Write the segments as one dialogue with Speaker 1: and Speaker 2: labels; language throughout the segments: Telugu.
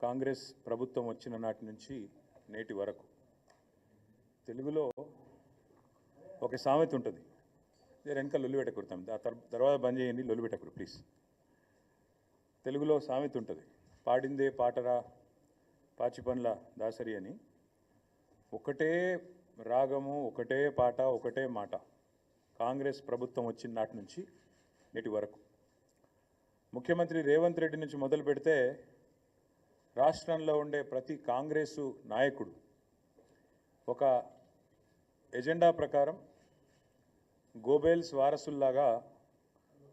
Speaker 1: కాంగ్రెస్ ప్రభుత్వం వచ్చిన నాటి నుంచి నేటి వరకు తెలుగులో ఒక సామెత ఉంటుంది. వెనక లొల్లి పెట్టకూడతాం, తర్వాత బంద్ చేయండి, లొల్లి పెట్టకూడదు ప్లీజ్. తెలుగులో సామెత ఉంటుంది, పాడిందే పాటరా పాచిపండ్ల దాసరి అని. ఒకటే రాగము, ఒకటే పాట, ఒకటే మాట కాంగ్రెస్ ప్రభుత్వం వచ్చిన నాటి నుంచి నేటి వరకు. ముఖ్యమంత్రి రేవంత్ రెడ్డి నుంచి మొదలు పెడితే రాష్ట్రంలో ఉండే ప్రతి కాంగ్రెసు నాయకుడు ఒక ఎజెండా ప్రకారం గోబెల్స్ వారసుల్లాగా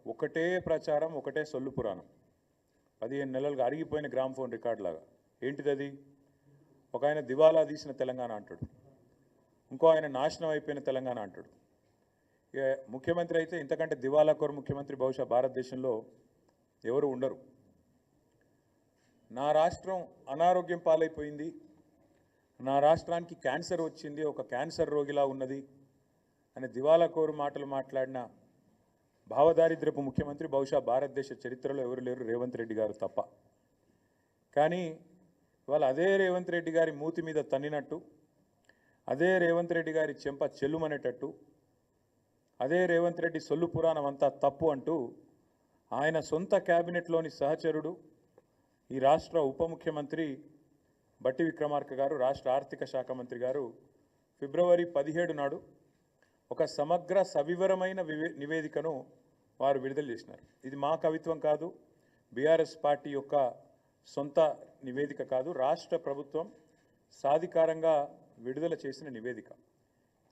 Speaker 1: ఒకటే ప్రచారం, ఒకటే సొల్లు పురాణం. 15 నెలలుగా అరిగిపోయిన గ్రామ్ఫోన్ రికార్డు లాగా. ఏంటిది అది? ఒక ఆయన దివాలా తీసిన తెలంగాణ అంటాడు, ఇంకో ఆయన నాశనం అయిపోయిన తెలంగాణ అంటాడు. ఇక ముఖ్యమంత్రి అయితే ఇంతకంటే దివాలా కోరు ముఖ్యమంత్రి బహుశా భారతదేశంలో ఎవరు ఉండరు. నా రాష్ట్రం అనారోగ్యం పాలైపోయింది, నా రాష్ట్రానికి క్యాన్సర్ వచ్చింది, ఒక క్యాన్సర్ రోగిలా ఉన్నది అని దివాలా కోరు మాటలు మాట్లాడిన భావదారిద్రపు ముఖ్యమంత్రి బహుశా భారతదేశ చరిత్రలో ఎవరు లేరు, రేవంత్ రెడ్డి గారు తప్ప. కానీ ఇవాళ అదే రేవంత్ రెడ్డి గారి మూతి మీద తన్నినట్టు, అదే రేవంత్ రెడ్డి గారి చెంప చెల్లుమనేటట్టు, అదే రేవంత్ రెడ్డి సొల్లు పురాణం అంతా తప్పు అంటూ ఆయన సొంత క్యాబినెట్లోని సహచరుడు, ఈ రాష్ట్ర ఉప ముఖ్యమంత్రి బట్టి విక్రమార్క గారు, రాష్ట్ర ఆర్థిక శాఖ మంత్రి గారు ఫిబ్రవరి 17 నాడు ఒక సమగ్ర సవివరమైన నివేదికను వారు విడుదల చేసినారు. ఇది మా కవిత్వం కాదు, బీఆర్ఎస్ పార్టీ యొక్క సొంత నివేదిక కాదు, రాష్ట్ర ప్రభుత్వం సాధికారంగా విడుదల చేసిన నివేదిక.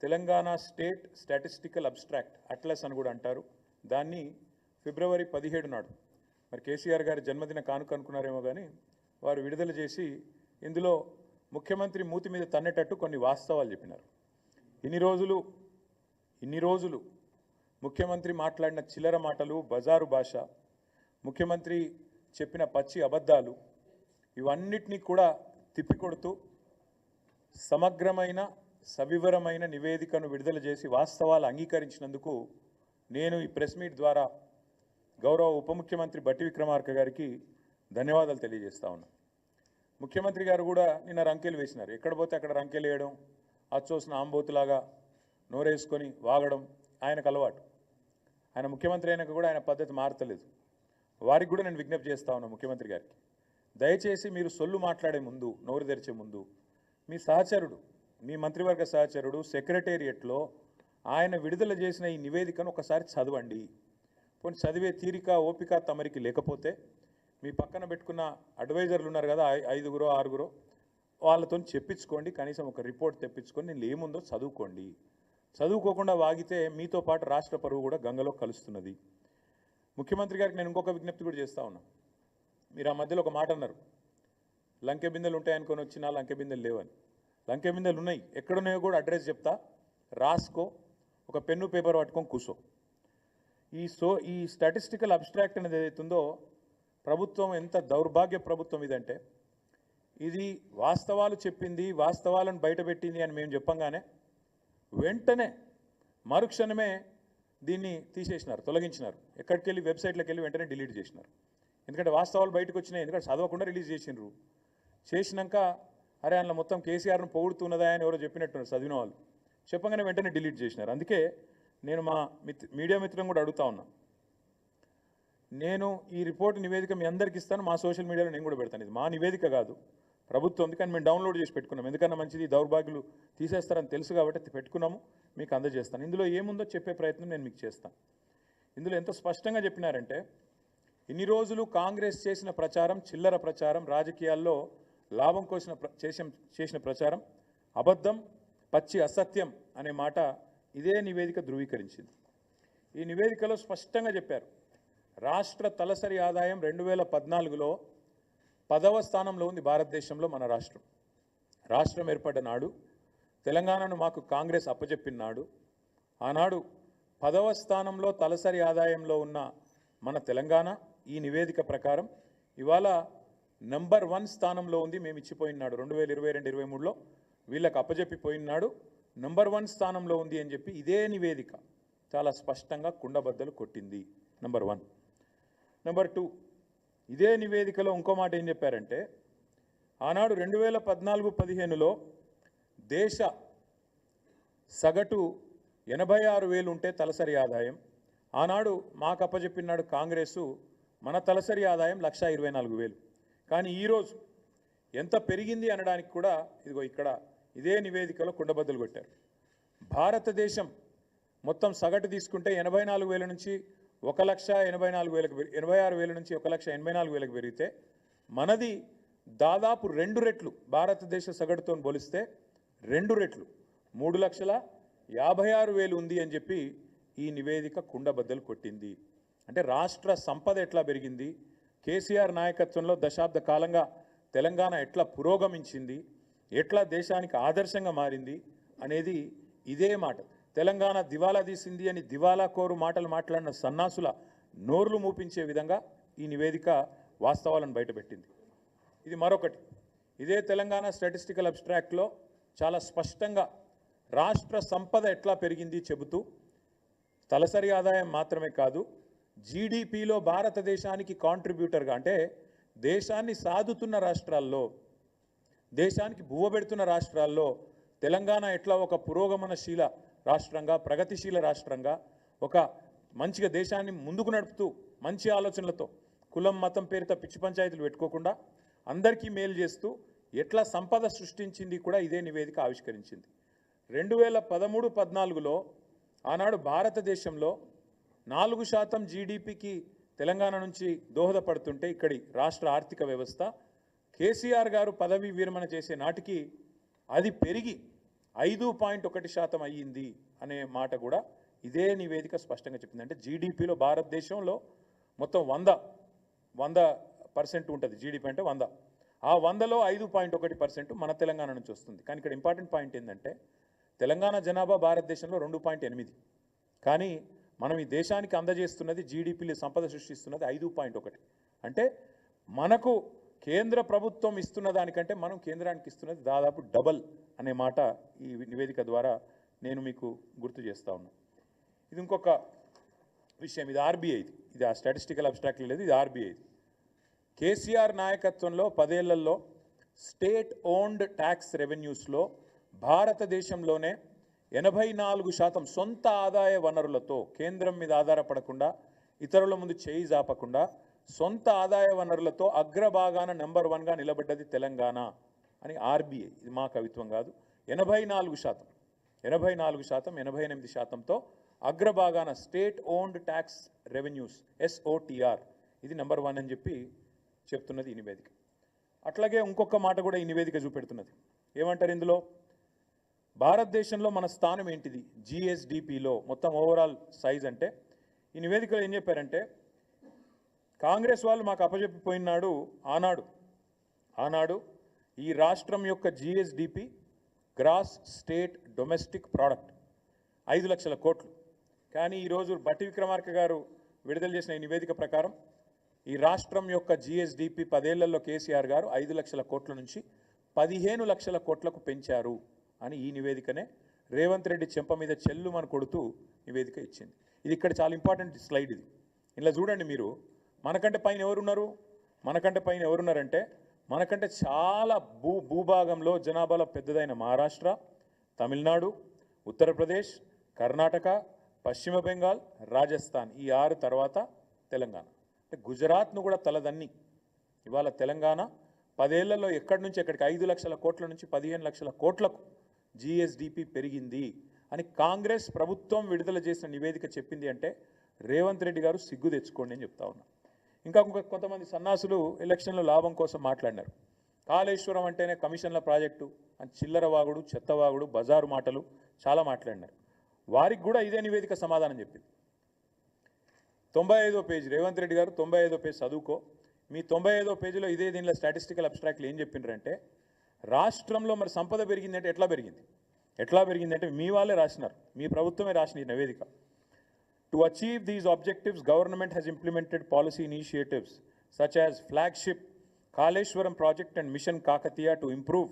Speaker 1: Telangana state statistical abstract atlas అని కూడా అంటారు. దాన్ని ఫిబ్రవరి 17 నాడు, మరి కేసీఆర్ గారి జన్మదిన కానుక అనుకున్నారేమో కానీ, వారు విడుదల చేసి ఇందులో ముఖ్యమంత్రి మూతి మీద తన్నేటట్టు కొన్ని వాస్తవాలు చెప్పినారు. ఇన్ని రోజులు ముఖ్యమంత్రి మాట్లాడిన చిల్లర మాటలు, బజారు భాష, ముఖ్యమంత్రి చెప్పిన పచ్చి అబద్ధాలు, ఇవన్నిటినీ కూడా తిప్పికొడుతూ సమగ్రమైన సవివరమైన నివేదికను విడుదల చేసి వాస్తవాలు అంగీకరించినందుకు నేను ఈ ప్రెస్ మీట్ ద్వారా గౌరవ ఉప ముఖ్యమంత్రి బట్టి విక్రమార్క గారికి ధన్యవాదాలు తెలియజేస్తా ఉన్నా. ముఖ్యమంత్రి గారు కూడా నిన్న రంకెలు వేసినారు. ఎక్కడ పోతే అక్కడ రంకెలు వేయడం, అచ్చోసిన ఆంబోతులాగా నోరేసుకొని వాగడం ఆయనకు అలవాటు. ఆయన ముఖ్యమంత్రి అయినాక కూడా ఆయన పద్ధతి మారతలేదు. వారికి కూడా నేను విజ్ఞప్తి చేస్తా ఉన్నా ముఖ్యమంత్రి గారికి, దయచేసి మీరు సొల్లు మాట్లాడే ముందు, నోరు తెరిచే ముందు మీ సహచరుడు, మీ మంత్రివర్గ సహచరుడు సెక్రటేరియట్లో ఆయన విడుదల చేసిన ఈ నివేదికను ఒకసారి చదవండి. పోనీ చదివే తీరిక, ఓపిక తమరికి లేకపోతే మీ పక్కన పెట్టుకున్న అడ్వైజర్లు ఉన్నారు కదా, 5గురో 6గురో, వాళ్ళతో చెప్పించుకోండి. కనీసం ఒక రిపోర్ట్ తెప్పించుకొని నేను ఏముందో చదువుకోండి. చదువుకోకుండా వాగితే మీతో పాటు రాష్ట్ర పరువు కూడా గంగలో కలుస్తున్నది. ముఖ్యమంత్రి గారికి నేను ఇంకొక విజ్ఞప్తి కూడా చేస్తా ఉన్నా. మీరు ఆ మధ్యలో ఒక మాట అన్నారు, లంకె బిందెలు ఉంటాయనుకొని వచ్చినా లంకె బిందెలు లేవని. లంకె బిందెలు ఉన్నాయి, ఎక్కడున్నాయో కూడా అడ్రస్ చెప్తా, రాసుకో, ఒక పెన్ను పేపర్ పట్టుకొని కూర్చో. ఈ స్టాటిస్టికల్ అబ్స్ట్రాక్ట్ అనేది ఏదైతుందో ప్రభుత్వం ఎంత దౌర్భాగ్య ప్రభుత్వం ఇదంటే, ఇది వాస్తవాలు చెప్పింది, వాస్తవాలను బయటపెట్టింది అని మేము చెప్పంగానే వెంటనే మరుక్షణమే దీన్ని తీసేసినారు, తొలగించినారు. ఎక్కడికి వెళ్ళి వెబ్సైట్లోకి వెళ్ళి వెంటనే డిలీట్ చేసినారు. ఎందుకంటే వాస్తవాలు బయటకు వచ్చినాయి, ఎందుకంటే చదవకుండా రిలీజ్ చేసినారు. చేసినాక అరే అందులో మొత్తం కేసీఆర్ను పొగుడుతున్నదా అని ఎవరో చెప్పినట్టున్నారు చదివిన వాళ్ళు, చెప్పగానే వెంటనే డిలీట్ చేసినారు. అందుకే నేను మా మీడియా మిత్రులను కూడా అడుగుతా ఉన్నా, నేను ఈ రిపోర్ట్ నివేదిక మీ అందరికీ ఇస్తాను, మా సోషల్ మీడియాలో నేను కూడా పెడతాను. ఇది మా నివేదిక కాదు, ప్రభుత్వం. అందుకని మేము డౌన్లోడ్ చేసి పెట్టుకున్నాం. ఎందుకన్నా మంచిది, దౌర్భాగ్యులు తీసేస్తారని తెలుసు కాబట్టి పెట్టుకున్నాము, మీకు అందజేస్తాను. ఇందులో ఏముందో చెప్పే ప్రయత్నం నేను మీకు చేస్తాను. ఇందులో ఎంత స్పష్టంగా చెప్పినారంటే, ఇన్ని రోజులు కాంగ్రెస్ చేసిన ప్రచారం చిల్లర ప్రచారం, రాజకీయాల్లో లాభం కోసం చేసిన ప్రచారం అబద్ధం, పచ్చి అసత్యం అనే మాట ఇదే నివేదిక ధృవీకరించింది. ఈ నివేదికలో స్పష్టంగా చెప్పారు, రాష్ట్ర తలసరి ఆదాయం 2014లో 10వ స్థానంలో ఉంది భారతదేశంలో మన రాష్ట్రం. రాష్ట్రం ఏర్పడ్డ నాడు, తెలంగాణను మాకు కాంగ్రెస్ అప్పచెప్పిన నాడు, ఆనాడు 10వ స్థానంలో తలసరి ఆదాయంలో ఉన్న మన తెలంగాణ ఈ నివేదిక ప్రకారం ఇవాళ నంబర్ 1 స్థానంలో ఉంది. మేము ఇచ్చిపోయినాడు 2022-23లో వీళ్ళకి అప్పచెప్పిపోయినాడు, నంబర్ 1 స్థానంలో ఉంది అని చెప్పి ఇదే నివేదిక చాలా స్పష్టంగా కుండబద్దలు కొట్టింది. నంబర్ 1. నంబర్ 2, ఇదే నివేదికలో ఇంకో మాట ఏం చెప్పారంటే, ఆనాడు 2014-15లో దేశ సగటు 86,000 ఉంటే తలసరి ఆదాయం. ఆనాడు మాకు అప్పచెప్పినాడు కాంగ్రెసు మన తలసరి ఆదాయం 1,24,000. కానీ ఈరోజు ఎంత పెరిగింది అనడానికి కూడా ఇదిగో ఇక్కడ ఇదే నివేదికలో కుండబద్దలు కొట్టారు. భారతదేశం మొత్తం సగటు తీసుకుంటే 84,000 నుంచి 1,84,000 86,000 నుంచి 1,84,000 పెరిగితే మనది దాదాపు 2 రెట్లు భారతదేశ సగటుతో పోలిస్తే 2 రెట్లు 3,56,000 ఉంది అని చెప్పి ఈ నివేదిక కుండబద్దలు కొట్టింది. అంటే రాష్ట్ర సంపద ఎట్లా పెరిగింది, కేసీఆర్ నాయకత్వంలో దశాబ్ద కాలంగా తెలంగాణ ఎట్లా పురోగమించింది, ఎట్లా దేశానికి ఆదర్శంగా మారింది అనేది ఇదే మాట. తెలంగాణ దివాలా తీసింది అని దివాలా కోరు మాటలు మాట్లాడిన సన్నాసుల నోర్లు మూపించే విధంగా ఈ నివేదిక వాస్తవాలను బయటపెట్టింది. ఇది మరొకటి, ఇదే తెలంగాణ స్టాటిస్టికల్ అబ్స్ట్రాక్ట్లో చాలా స్పష్టంగా రాష్ట్ర సంపద ఎట్లా పెరిగింది చెబుతూ తలసరి ఆదాయం మాత్రమే కాదు, జీడిపిలో భారతదేశానికి కాంట్రిబ్యూటర్గా అంటే దేశాన్ని సాదుతున్న రాష్ట్రాల్లో, దేశానికి బువ్వబెడుతున్న రాష్ట్రాల్లో తెలంగాణ ఎట్లా ఒక పురోగమనశీల రాష్ట్రంగా, ప్రగతిశీల రాష్ట్రంగా, ఒక మంచిగా దేశాన్ని ముందుకు నడుపుతూ మంచి ఆలోచనలతో కులం మతం పేరుతో పిచ్చి పంచాయతీలు పెట్టుకోకుండా అందరికీ మేలు చేస్తూ ఎట్లా సంపద సృష్టించింది కూడా ఇదే నివేదిక ఆవిష్కరించింది. 2013-14లో ఆనాడు భారతదేశంలో 4% జీడిపికి తెలంగాణ నుంచి దోహదపడుతుంటే ఇక్కడి రాష్ట్ర ఆర్థిక వ్యవస్థ కేసీఆర్ గారు పదవి విరమణ చేసే నాటికి అది పెరిగి 5.1% అయ్యింది అనే మాట కూడా ఇదే నివేదిక స్పష్టంగా చెప్పింది. అంటే జీడిపిలో భారతదేశంలో మొత్తం 100% ఉంటుంది. జీడిపి అంటే 100, ఆ 100లో 5.1% మన తెలంగాణ నుంచి వస్తుంది. కానీ ఇక్కడ ఇంపార్టెంట్ పాయింట్ ఏంటంటే తెలంగాణ జనాభా భారతదేశంలో 2.8, కానీ మనం ఈ దేశానికి అందజేస్తున్నది జీడిపిలో సంపద సృష్టిస్తున్నది 5.1. అంటే మనకు కేంద్ర ప్రభుత్వం ఇస్తున్న దానికంటే మనం కేంద్రానికి ఇస్తున్నది దాదాపు డబల్ అనే మాట ఈ నివేదిక ద్వారా నేను మీకు గుర్తు చేస్తా ఉన్నా. ఇది ఇంకొక విషయం, ఇది ఆర్బీఐది, ఇది ఆ స్టాటిస్టికల్ అబ్స్ట్రాక్ట్ లేదు, ఇది ఆర్బీఐది. కేసీఆర్ నాయకత్వంలో 10 ఏళ్లలో స్టేట్ ఓన్డ్ ట్యాక్స్ రెవెన్యూస్లో భారతదేశంలోనే 84% సొంత ఆదాయ వనరులతో, కేంద్రం మీద ఆధారపడకుండా, ఇతరుల ముందు చేయి జాపకుండా సొంత ఆదాయ వనరులతో అగ్రభాగాన నెంబర్ 1గా నిలబడ్డది తెలంగాణ అని ఆర్బీఐ. ఇది మా కవిత్వం కాదు. 84%, 88%తో అగ్రభాగాన state owned tax revenues SOTR ఇది నెంబర్ 1 అని చెప్పి చెప్తున్నది ఈ నివేదిక. అట్లాగే ఇంకొక మాట కూడా ఈ నివేదిక చూపెడుతున్నది. ఏమంటారు ఇందులో, భారతదేశంలో మన స్థానం ఏంటిది GSDPలో మొత్తం ఓవరాల్ సైజ్ అంటే ఈ నివేదికలో ఏం చెప్పారంటే, కాంగ్రెస్ వాళ్ళు మాకు అప్పచెప్పిపోయినాడు ఆనాడు ఈ రాష్ట్రం యొక్క GSDP gross state domestic product 5 లక్షల కోట్లు. కానీ ఈరోజు బట్టి విక్రమార్క గారు విడుదల చేసిన ఈ నివేదిక ప్రకారం ఈ రాష్ట్రం యొక్క GSDP 10 ఏళ్లలో కేసీఆర్ గారు 5 లక్షల కోట్ల నుంచి 15 లక్షల కోట్లకు పెంచారు అని ఈ నివేదికనే రేవంత్ రెడ్డి చెంప మీద చెల్లుమని కొడుతూ నివేదిక ఇచ్చింది. ఇది ఇక్కడ చాలా ఇంపార్టెంట్ స్లైడ్. ఇది ఇలా చూడండి మీరు, మనకంటే పైన ఎవరున్నారంటే మనకంటే చాలా భూభాగంలో జనాభాలో పెద్దదైన మహారాష్ట్ర, తమిళనాడు, ఉత్తరప్రదేశ్, కర్ణాటక, పశ్చిమ బెంగాల్, రాజస్థాన్, ఈ 6 తర్వాత తెలంగాణ. అంటే గుజరాత్ను కూడా తలదన్ని ఇవాళ తెలంగాణ 10 ఏళ్లలో ఎక్కడి నుంచి ఎక్కడికి 5 లక్షల కోట్ల నుంచి 15 లక్షల కోట్లకు GSDP పెరిగింది అని కాంగ్రెస్ ప్రభుత్వం విడుదల చేసిన నివేదిక చెప్పింది. అంటే రేవంత్ రెడ్డి గారు సిగ్గు తెచ్చుకోండి అని చెప్తా ఉన్నా. ఇంకా కొంతమంది సన్నాసులు ఎలక్షన్లో లాభం కోసం మాట్లాడినారు. కాళేశ్వరం అంటేనే కమిషన్ల ప్రాజెక్టు అని చిల్లర వాగుడు, చెత్తవాగుడు, బజారు మాటలు చాలా మాట్లాడినారు. వారికి కూడా ఇదే నివేదిక సమాధానం చెప్పింది. 95వ పేజీ, రేవంత్ రెడ్డి గారు 95వ పేజీ చదువుకో. మీ 95వ పేజీలో ఇదే దీనిలో స్టాటిస్టికల్ అబ్స్ట్రాక్ట్లు ఏం చెప్పిండ్రంటే, రాష్ట్రంలో మరి సంపద పెరిగిందంటే ఎట్లా పెరిగిందంటే మీ వాళ్ళే రాసినారు, మీ ప్రభుత్వమే రాసిన ఈ నివేదిక. To achieve these objectives government has implemented policy initiatives such as flagship Kaleshwaram project and mission Kakatiya to improve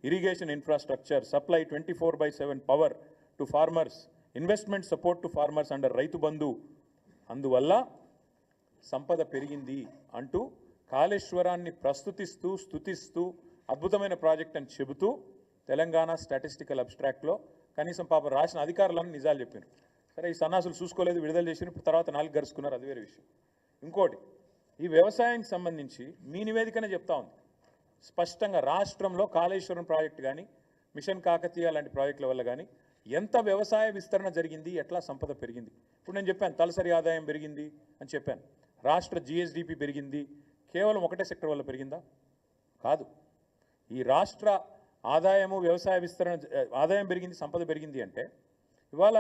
Speaker 1: irrigation infrastructure, supply 24/7 power to farmers, investment support to farmers under Rythu Bandhu. అందువల్ల సంపద పెరిగింది అంటూ కాళేశ్వరాన్ని ప్రస్తుతిస్తూ స్తుతిస్తూ అద్భుతమైన ప్రాజెక్ట్ అని చెబుతూ తెలంగాణ స్టాటిస్టికల్ అబ్స్ట్రాక్ట్లో కనీసం పాప రాసిన అధికారులను నిజాలు చెప్పారు. సరే ఈ సన్నాసులు చూసుకోలేదు, విడుదల చేసిన తర్వాత 4 గరుచుకున్నారు, అది వేరే విషయం. ఇంకోటి, ఈ వ్యవసాయానికి సంబంధించి మీ నివేదికనే చెప్తా ఉంది స్పష్టంగా, రాష్ట్రంలో కాళేశ్వరం ప్రాజెక్టు కానీ మిషన్ కాకతీయ లాంటి ప్రాజెక్టుల వల్ల కానీ ఎంత వ్యవసాయ విస్తరణ జరిగింది, ఎట్లా సంపద పెరిగింది. ఇప్పుడు నేను చెప్పాను తలసరి ఆదాయం పెరిగింది అని చెప్పాను, రాష్ట్ర GSDP పెరిగింది. కేవలం ఒకటే సెక్టర్ వల్ల పెరిగిందా? కాదు. ఈ రాష్ట్ర ఆదాయము వ్యవసాయ విస్తరణ ఆదాయం పెరిగింది, సంపద పెరిగింది అంటే ఇవాళ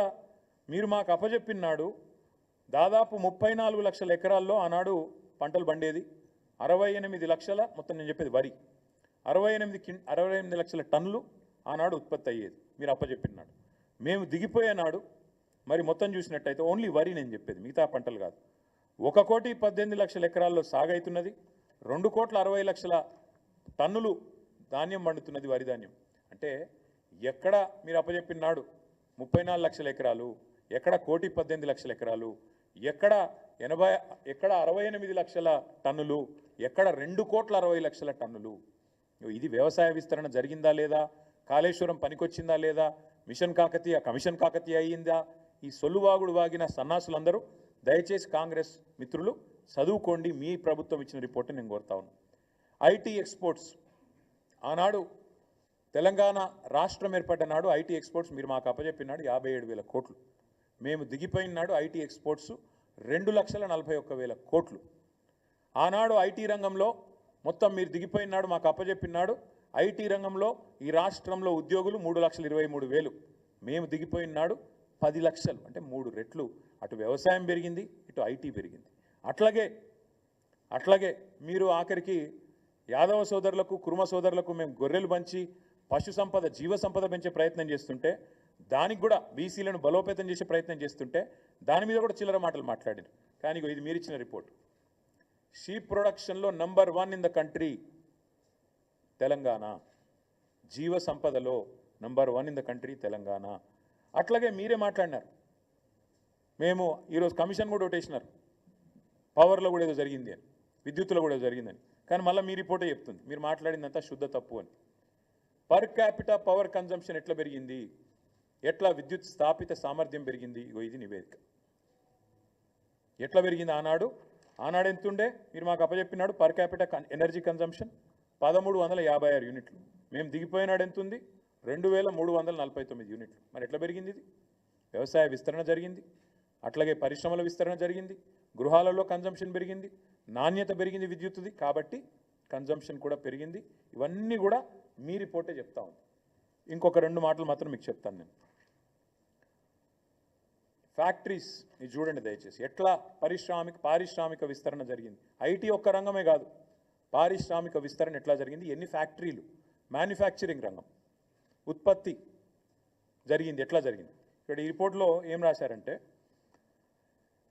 Speaker 1: మీరు మాకు అప్పజెప్పినాడు దాదాపు 34 లక్షల ఎకరాల్లో ఆనాడు పంటలు పండేది, 68 లక్షల, మొత్తం నేను చెప్పేది వరి, 68 లక్షల టన్నులు ఆనాడు ఉత్పత్తి అయ్యేది మీరు అప్పజెప్పినాడు. మేము దిగిపోయే నాడు మరి మొత్తం చూసినట్టయితే ఓన్లీ వరి నేను చెప్పేది, మిగతా పంటలు కాదు, 1,18,00,000 ఎకరాల్లో సాగైతున్నది, 2,60,00,000 టన్నులు ధాన్యం పండుతున్నది, వరి ధాన్యం. అంటే ఎక్కడ మీరు అప్పజెప్పినాడు 34 లక్షల ఎకరాలు, ఎక్కడ 1,18,00,000 ఎకరాలు, ఎక్కడ 68 లక్షల టన్నులు, ఎక్కడ 2,60,00,000 టన్నులు. ఇది వ్యవసాయ విస్తరణ జరిగిందా లేదా, కాళేశ్వరం పనికొచ్చిందా లేదా, మిషన్ కాకతీయ కమిషన్ కాకతీయ అయ్యిందా? ఈ సొల్లువాగుడు వాగిన సన్నాసులందరూ దయచేసి కాంగ్రెస్ మిత్రులు చదువుకోండి, మీ ప్రభుత్వం ఇచ్చిన రిపోర్ట్ని నేను కోరుతా ఉన్నాను. IT ఎక్స్పోర్ట్స్ ఆనాడు తెలంగాణ రాష్ట్రం ఏర్పడ్డ నాడు IT ఎక్స్పోర్ట్స్ మీరు మాకు అప్పచెప్పినాడు 57,000 కోట్లు. మేము దిగిపోయిన నాడు IT ఎక్స్పోర్ట్స్ 2,41,000 కోట్లు. ఆనాడు IT రంగంలో మొత్తం మీరు దిగిపోయిన నాడు మాకు అప్పచెప్పినాడు IT రంగంలో ఈ రాష్ట్రంలో ఉద్యోగులు 3,23,000. మేము దిగిపోయిన నాడు 10 లక్షలు, అంటే 3 రెట్లు. అటు వ్యవసాయం పెరిగింది, ఇటు IT పెరిగింది. అట్లాగే మీరు ఆఖరికి యాదవ సోదరులకు, కుర్మ సోదరులకు మేము గొర్రెలు పంచి పశు సంపద, జీవ సంపద పెంచే ప్రయత్నం చేస్తుంటే, దానికి కూడా బీసీలను బలోపేతం చేసే ప్రయత్నం చేస్తుంటే దాని మీద కూడా చిల్లర మాటలు మాట్లాడారు. కానీ ఇది మీరు ఇచ్చిన రిపోర్ట్, షీప్ ప్రొడక్షన్లో number 1 in the country Telangana, జీవ సంపదలో number 1 in the country Telangana. అట్లాగే మీరే మాట్లాడినారు, మేము ఈరోజు కమిషన్ కూడా ఒకటేసినారు, పవర్లో కూడా ఏదో జరిగింది అని, విద్యుత్తులో కూడా జరిగిందని. కానీ మళ్ళీ మీ రిపోర్టే చెప్తుంది మీరు మాట్లాడిందంతా శుద్ధ తప్పు అని. పర్ క్యాపిటా పవర్ కన్జంప్షన్ ఎట్లా పెరిగింది, ఎట్లా విద్యుత్ స్థాపిత సామర్థ్యం పెరిగింది, ఇది నివేదిక. ఎట్లా పెరిగింది ఆనాడు ఎంతుండే మీరు మాకు అప్పచెప్పినాడు పర్ క్యాపిటా ఎనర్జీ కన్జంప్షన్ 1,356 యూనిట్లు. మేము దిగిపోయినాడు ఎంతుంది 2,349 యూనిట్లు. మరి ఎట్లా పెరిగింది? ఇది వ్యవసాయ విస్తరణ జరిగింది, అట్లాగే పరిశ్రమల విస్తరణ జరిగింది, గృహాలలో కన్జంప్షన్ పెరిగింది, నాణ్యత పెరిగింది విద్యుత్తుది, కాబట్టి కన్జంప్షన్ కూడా పెరిగింది. ఇవన్నీ కూడా మీ రిపోర్టే చెప్తా ఉంది. ఇంకొక 2 మాటలు మాత్రం మీకు చెప్తాను నేను. ఫ్యాక్టరీస్ ఇది చూడండి దయచేసి, ఎట్లా పారిశ్రామిక విస్తరణ జరిగింది. IT ఒక్క రంగమే కాదు, పారిశ్రామిక విస్తరణ ఎట్లా జరిగింది, ఎన్ని ఫ్యాక్టరీలు, మ్యానుఫ్యాక్చరింగ్ రంగం, ఉత్పత్తి జరిగింది, ఎట్లా జరిగింది. ఇక్కడ ఈ రిపోర్ట్లో ఏం రాశారంటే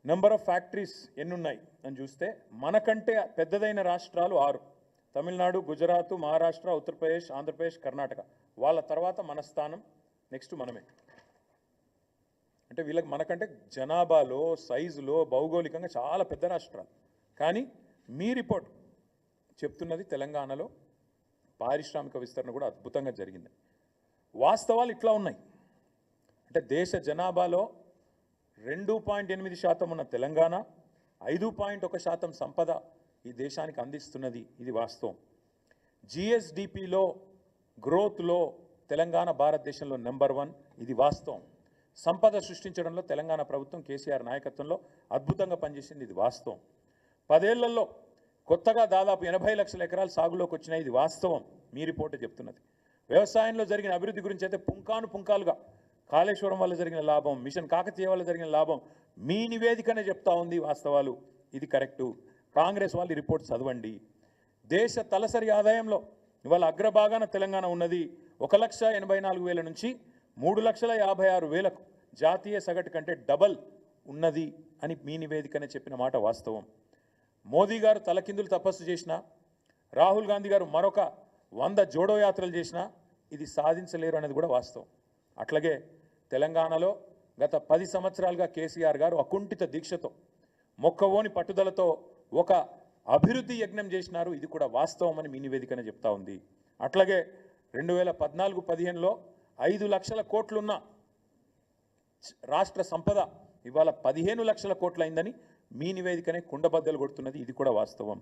Speaker 1: నెంబర్ ఆఫ్ ఫ్యాక్టరీస్ ఎన్ని ఉన్నాయి అని చూస్తే మనకంటే పెద్దదైన రాష్ట్రాలు 6, తమిళనాడు, గుజరాత్, మహారాష్ట్ర, ఉత్తరప్రదేశ్, ఆంధ్రప్రదేశ్, కర్ణాటక. వాళ్ళ తర్వాత మన స్థానం, నెక్స్ట్ మనమే. అంటే వీళ్ళకి మనకంటే జనాభాలో, సైజులో, భౌగోళికంగా చాలా పెద్ద రాష్ట్రాలు. కానీ మీ రిపోర్ట్ చెప్తున్నది తెలంగాణలో పారిశ్రామిక విస్తరణ కూడా అద్భుతంగా జరిగింది. వాస్తవాలు ఇట్లా ఉన్నాయి. అంటే దేశ జనాభాలో 2.8% ఉన్న తెలంగాణ 5.1% సంపద ఈ దేశానికి అందిస్తున్నది, ఇది వాస్తవం. GSDPలో గ్రోత్లో తెలంగాణ భారతదేశంలో నెంబర్ 1, ఇది వాస్తవం. సంపద సృష్టించడంలో తెలంగాణ ప్రభుత్వం కేసీఆర్ నాయకత్వంలో అద్భుతంగా పనిచేసింది, ఇది వాస్తవం. 10 ఏళ్లలో కొత్తగా దాదాపు 80 లక్షల ఎకరాలు సాగులోకి వచ్చినాయి, ఇది వాస్తవం. మీ రిపోర్టే చెప్తున్నది. వ్యవసాయంలో జరిగిన అభివృద్ధి గురించి అయితే పుంకాలుగా కాళేశ్వరం వల్ల జరిగిన లాభం, మిషన్ కాకతీయ వల్ల జరిగిన లాభం మీ నివేదికనే చెప్తా ఉంది, వాస్తవాలు, ఇది కరెక్టు. కాంగ్రెస్ వాళ్ళు రిపోర్ట్ చదవండి. దేశ తలసరి ఆదాయంలో ఇవాళ అగ్రభాగాన తెలంగాణ ఉన్నది. 1,84,000 నుంచి 3,56,000 జాతీయ సగటు కంటే డబల్ ఉన్నది అని మీ నివేదికనే చెప్పిన మాట వాస్తవం. మోదీ గారు తలకిందులు తపస్సు చేసినా, రాహుల్ గాంధీ గారు మరొక 100 జోడో యాత్రలు చేసినా ఇది సాధించలేరు అనేది కూడా వాస్తవం. అట్లాగే తెలంగాణలో గత 10 సంవత్సరాలుగా కేసీఆర్ గారు అకుంఠిత దీక్షతో, మొక్కవోని పట్టుదలతో ఒక అభివృద్ధి యజ్ఞం చేసినారు, ఇది కూడా వాస్తవం అని మీ నివేదికనే చెప్తా ఉంది. అట్లాగే 2014-15లో 5 లక్షల కోట్లున్న రాష్ట్ర సంపద ఇవాళ 15 లక్షల కోట్లయిందని మీ నివేదికనే కుండబద్దలు కొడుతున్నది. ఇది కూడా వాస్తవం.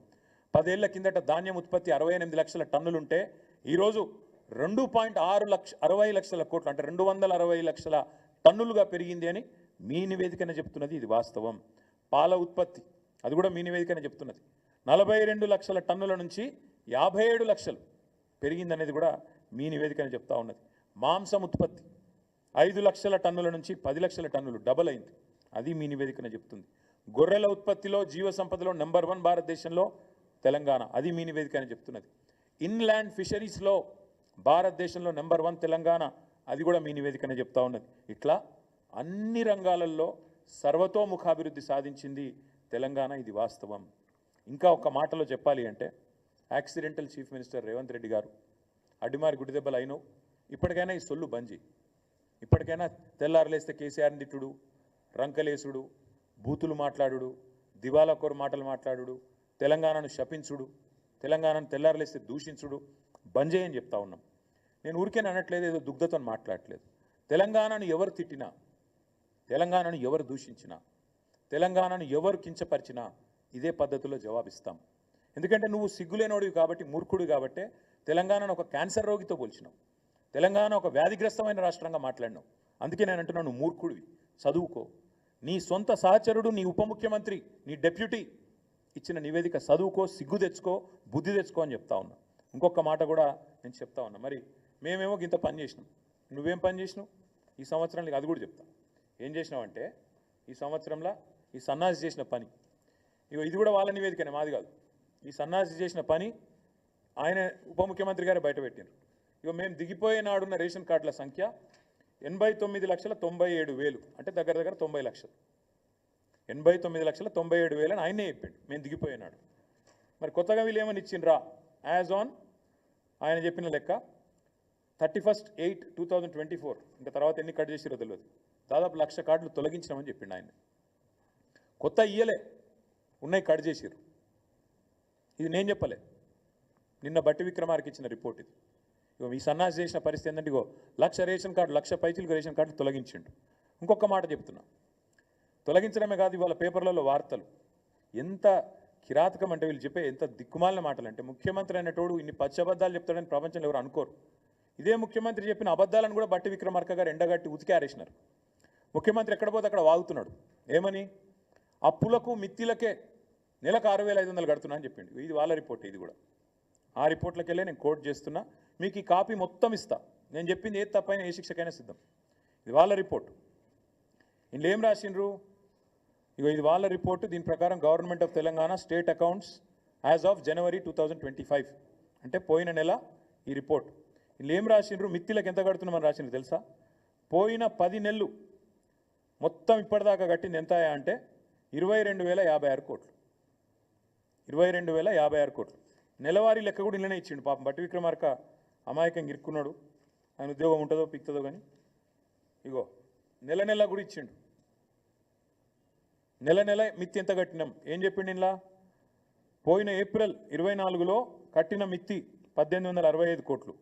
Speaker 1: 10 ఏళ్ల కిందట ధాన్యం ఉత్పత్తి 68 లక్షల టన్నులుంటే ఈరోజు 2.60 లక్షల కోట్లు అంటే 260 లక్షల టన్నులుగా పెరిగింది అని మీ నివేదికనే చెప్తున్నది. ఇది వాస్తవం. పాల ఉత్పత్తి అది కూడా మీ నివేదికనే చెప్తున్నది. 42 లక్షల టన్నుల నుంచి 57 లక్షలు పెరిగిందనేది కూడా మీ నివేదికనే చెప్తా ఉన్నది. మాంసం ఉత్పత్తి 5 లక్షల టన్నుల నుంచి 10 లక్షల టన్నులు డబల్ అయింది. అది మీ నివేదికనే చెప్తుంది. గొర్రెల ఉత్పత్తిలో జీవ సంపదలో నెంబర్ 1 భారతదేశంలో తెలంగాణ. అది మీ నివేదికనే చెప్తున్నది. ఇన్లాండ్ ఫిషరీస్లో భారతదేశంలో నెంబర్ 1 తెలంగాణ. అది కూడా మీ నివేదికనే చెప్తా ఉన్నది. ఇట్లా అన్ని రంగాలలో సర్వతోముఖాభివృద్ధి సాధించింది తెలంగాణ. ఇది వాస్తవం. ఇంకా ఒక మాటలో చెప్పాలి అంటే accidental chief minister Revanth Reddy గారు అడ్డిమారి గుడిదెబ్బలు అయినవు. ఇప్పటికైనా ఈ సొల్లు బంజి. ఇప్పటికైనా తెల్లారలేస్తే కేసీఆర్ని తిట్టుడు, రంకలేసుడు, బూతులు మాట్లాడుడు, దివాలా కోరు మాటలు మాట్లాడుడు, తెలంగాణను శపించుడు, తెలంగాణను తెల్లారలేస్తే దూషించుడు బంజే అని చెప్తా ఉన్నాం. నేను ఊరికేనే అనట్లేదు, ఏదో దుగ్ధతో మాట్లాడట్లేదు. తెలంగాణను ఎవరు తిట్టినా, తెలంగాణను ఎవరు దూషించినా, తెలంగాణను ఎవరు కించపరిచినా ఇదే పద్ధతిలో జవాబిస్తాం. ఎందుకంటే నువ్వు సిగ్గులేనోడివి కాబట్టి, మూర్ఖుడు కాబట్టే తెలంగాణను ఒక క్యాన్సర్ రోగితో పోల్చినావు. తెలంగాణ ఒక వ్యాధిగ్రస్తమైన రాష్ట్రంగా మాట్లాడినావు. అందుకే నేను అంటున్నాను, నువ్వు మూర్ఖుడివి, చదువుకో. నీ సొంత సహచరుడు, నీ ఉప ముఖ్యమంత్రి, నీ డెప్యూటీ ఇచ్చిన నివేదిక చదువుకో, సిగ్గు తెచ్చుకో, బుద్ధి తెచ్చుకో అని చెప్తా ఉన్నా. ఇంకొక మాట కూడా నేను చెప్తా ఉన్నా. మరి మేమేమో ఇంత పని చేసినాం, నువ్వేం పని చేసినావు ఈ సంవత్సరానికి? అది కూడా చెప్తా. ఏం చేసినావంటే ఈ సంవత్సరంలో ఈ సన్నాసి చేసిన పని, ఇది కూడా వాళ్ళ నివేదికనే, మాది కాదు. ఈ సన్నాసి చేసిన పని ఆయన ఉప ముఖ్యమంత్రి గారే బయటపెట్టారు. మేము దిగిపోయే నాడున్న రేషన్ కార్డుల సంఖ్య 89,97,000 అంటే దగ్గర దగ్గర 90 లక్షలు. 89,97,000 అని ఆయనే చెప్పిండు మేము దిగిపోయినాడు. మరి కొత్తగా వీళ్ళు ఏమని ఇచ్చిండ్రా? యాజ్ ఆన్ ఆయన చెప్పిన లెక్క 31/8/2024, ఇంకా తర్వాత ఎన్ని కట్ చేసిరో తెలియదు, దాదాపు 1,00,000 కార్డులు తొలగించినామని చెప్పిండు ఆయన. కొత్త ఇయ్యలే, ఉన్నాయి కట్ చేసిరు. ఇది నేను చెప్పలే, నిన్న బట్టి విక్రమార్కి ఇచ్చిన రిపోర్ట్ ఇది. ఈ సన్నాసి చేసిన పరిస్థితి ఏంటంటే 1,00,000 రేషన్ కార్డు, 1,00,000 పైచీలకు రేషన్ కార్డులు తొలగించిండు. ఇంకొక మాట చెప్తున్నా, తొలగించడమే కాదు, ఇవాళ పేపర్లలో వార్తలు ఎంత కిరాతకం అంటే, వీళ్ళు చెప్పే ఎంత దిక్కుమాలిన మాటలు అంటే, ముఖ్యమంత్రి అనేటోడు ఇన్ని పచ్చి అబద్ధాలు చెప్తాడని ప్రపంచంలో ఎవరు అనుకోరు. ఇదే ముఖ్యమంత్రి చెప్పిన అబద్ధాలను కూడా బట్టి విక్రమార్క గారు ఎండగట్టి ఉతికి ఆరేసినారు. ముఖ్యమంత్రి ఎక్కడ పోతే అక్కడ వాగుతున్నాడు. ఏమని? అప్పులకు మిత్తిలకే నెలకు 6,500 కడుతున్నా అని చెప్పిండు. ఇది వాళ్ళ రిపోర్ట్. ఇది కూడా ఆ రిపోర్ట్లకి వెళ్ళి నేను కోట్ చేస్తున్నా. మీకు ఈ కాపీ మొత్తం ఇస్తా. నేను చెప్పింది ఏది తప్పైనా ఏ శిక్షకైనా సిద్ధం. ఇది వాళ్ళ రిపోర్ట్. ఇందులో ఏం రాసిండ్రు? ఇది వాళ్ళ రిపోర్టు. దీని ప్రకారం government of Telangana state accounts as of January 2025 అంటే పోయిన నెల ఈ రిపోర్ట్. ఇందులో ఏం రాసిండ్రు? మిత్తిలకు ఎంత కడుతున్నామని రాసిండ్రు తెలుసా? పోయిన 10 నెలలు మొత్తం ఇప్పటిదాకా కట్టింది ఎంత అంటే 22,056 కోట్లు. 22,056 కోట్లు. నెలవారీ లెక్క కూడా ఇళ్ళనే ఇచ్చిండు. పాపం బట్టి విక్రమార్క అమాయకంగా ఇరుక్కున్నాడు. ఆయన ఉద్యోగం ఉంటుందో పిక్తుందో కానీ నెల నెల కూడా ఇచ్చిండు. నెల మిత్తి ఎంత కట్టినాం ఏం చెప్పిండు ఇలా? పోయిన ఏప్రిల్ 24లో కట్టిన మిత్తి 1,865 కోట్లు,